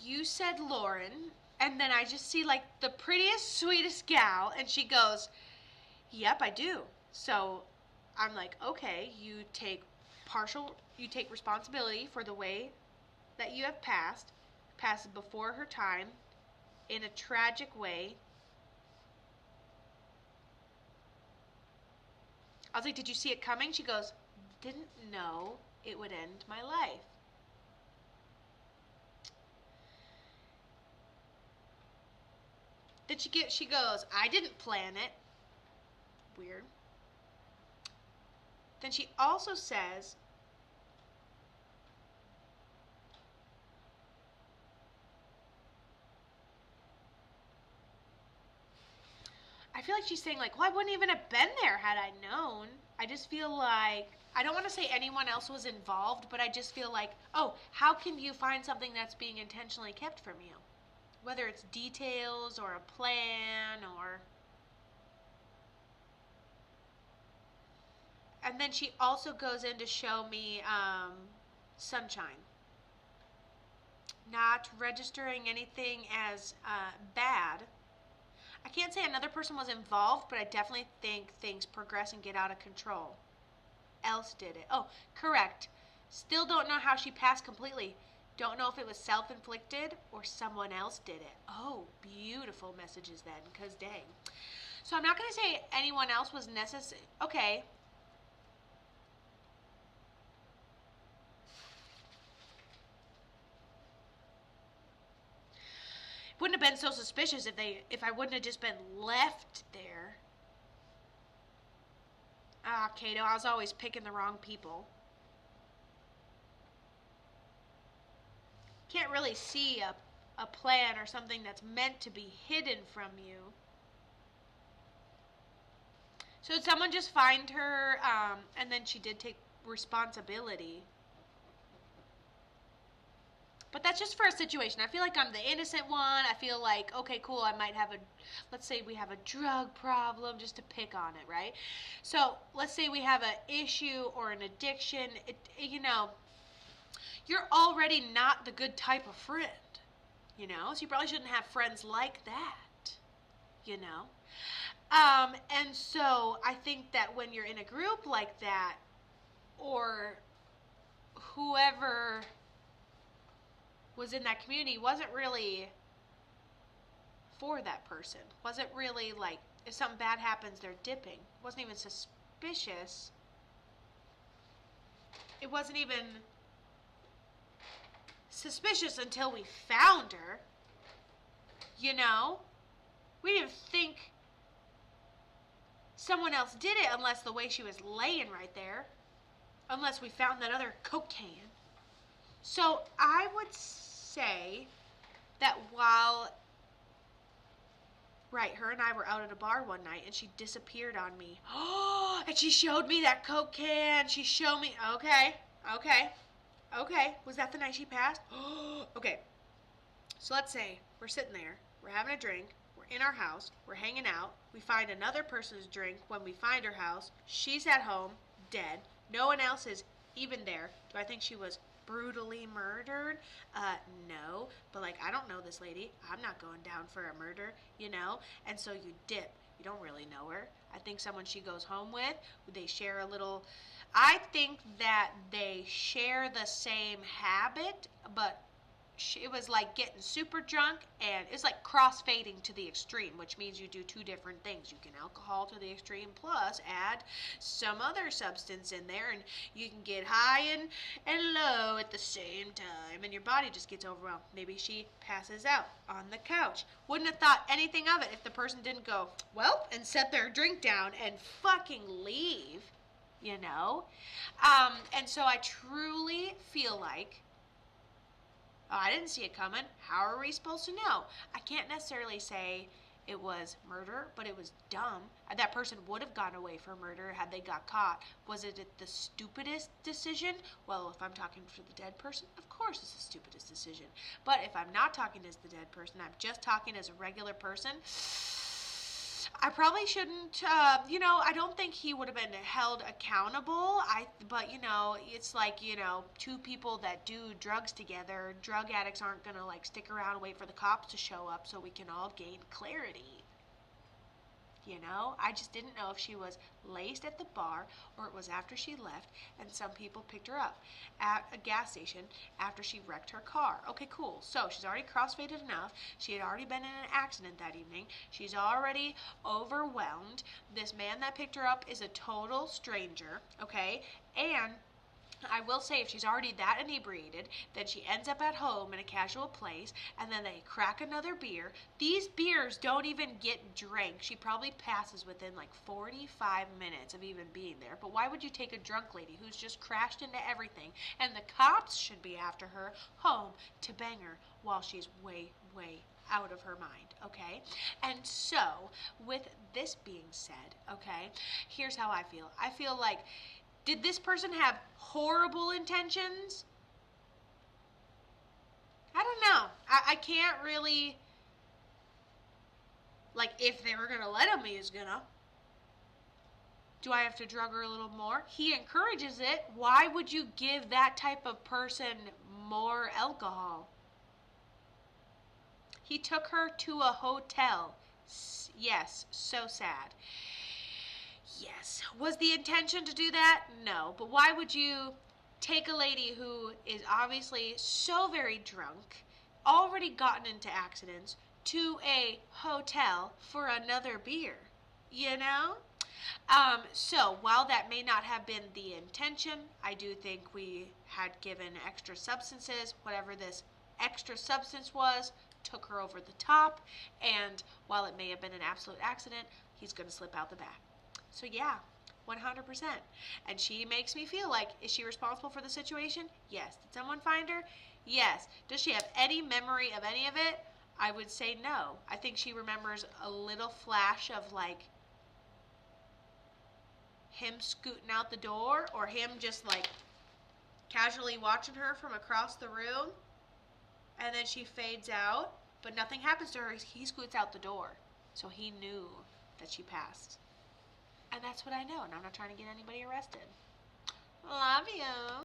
you said Lauren, and then I just see like the prettiest, sweetest gal, and she goes, yep, I do. So I'm like, okay, you take responsibility for the way that you have passed before her time in a tragic way. I was like, did you see it coming? She goes, didn't know it would end my life. Then she goes, I didn't plan it. Weird. Then she also says, I feel like she's saying like, well, I wouldn't even have been there had I known. I just feel like, I don't want to say anyone else was involved, but I just feel like, oh, how can you find something that's being intentionally kept from you? Whether it's details or a plan or... And then she also goes in to show me sunshine. Not registering anything as bad. I can't say another person was involved, but I definitely think things progress and get out of control. Else did it. Oh, correct. Still don't know how she passed completely. Don't know if it was self-inflicted or someone else did it. Oh, beautiful messages then, because dang. So I'm not going to say anyone else was necessary. Okay. Wouldn't have been so suspicious if I wouldn't have just been left there. Ah, Kato, I was always picking the wrong people. Can't really see a plan or something that's meant to be hidden from you. So did someone just find her, and then she did take responsibility? But that's just for a situation. I feel like I'm the innocent one. I feel like, okay, cool, I might have let's say we have a drug problem, just to pick on it, right? So let's say we have an issue or an addiction. You're already not the good type of friend, so you probably shouldn't have friends like that, you know? And so I think that when you're in a group like that, or whoever was in that community wasn't really for that person. Wasn't really like, if something bad happens, they're dipping. Wasn't even suspicious. It wasn't even suspicious until we found her. We didn't think someone else did it unless the way she was laying right there. Unless we found that other Coke can. So I would say that right, her and I were out at a bar one night and she disappeared on me. Oh, and she showed me that Coke can. She showed me, okay. Was that the night she passed? Okay. So let's say we're sitting there, we're having a drink, we're in our house, we're hanging out, we find another person's drink when we find her house, she's at home, dead, no one else is even there. Do I think she was brutally murdered? No. But I don't know this lady. I'm not going down for a murder, And so you dip. You don't really know her. I think someone she goes home with, they share a little... I think that they share the same habit, but it was like getting super drunk, and it's like cross-fading to the extreme, which means you do two different things. You can alcohol to the extreme plus add some other substance in there, and you can get high and low at the same time, and your body just gets overwhelmed. Maybe she passes out on the couch. Wouldn't have thought anything of it if the person didn't go, well, and set their drink down and fucking leave, And so I truly feel like, oh, I didn't see it coming. How are we supposed to know? I can't necessarily say it was murder, but it was dumb. That person would have gone away for murder had they got caught. Was it the stupidest decision? Well, if I'm talking for the dead person, of course it's the stupidest decision. But if I'm not talking as the dead person, I'm just talking as a regular person, I probably shouldn't, I don't think he would have been held accountable. But it's like, two people that do drugs together, drug addicts aren't gonna like stick around and wait for the cops to show up so we can all gain clarity. I just didn't know if she was laced at the bar or it was after she left and some people picked her up at a gas station after she wrecked her car. Okay, cool. So she's already crossfaded enough. She had already been in an accident that evening. She's already overwhelmed. This man that picked her up is a total stranger, okay? And I will say, if she's already that inebriated, then she ends up at home in a casual place, and then they crack another beer. These beers don't even get drank. She probably passes within like 45 minutes of even being there. But why would you take a drunk lady who's just crashed into everything, and the cops should be after her home to bang her while she's way, way out of her mind, okay? And so, with this being said, okay, here's how I feel. I feel like, did this person have horrible intentions? I don't know. I can't really, like, if they were going to let him, he was going to. Do I have to drug her a little more? He encourages it. Why would you give that type of person more alcohol? He took her to a hotel. Yes, so sad. Yes. Was the intention to do that? No. But why would you take a lady who is obviously so very drunk, already gotten into accidents, to a hotel for another beer? You know? So while that may not have been the intention, I do think we had given extra substances, whatever this extra substance was, took her over the top, and while it may have been an absolute accident, he's going to slip out the back. So yeah, 100%. And she makes me feel like, is she responsible for the situation? Yes. Did someone find her? Yes. Does she have any memory of any of it? I would say no. I think she remembers a little flash of like him scooting out the door, or him just like casually watching her from across the room, and then she fades out, but nothing happens to her. He scoots out the door. So he knew that she passed. And that's what I know, and I'm not trying to get anybody arrested. Love you.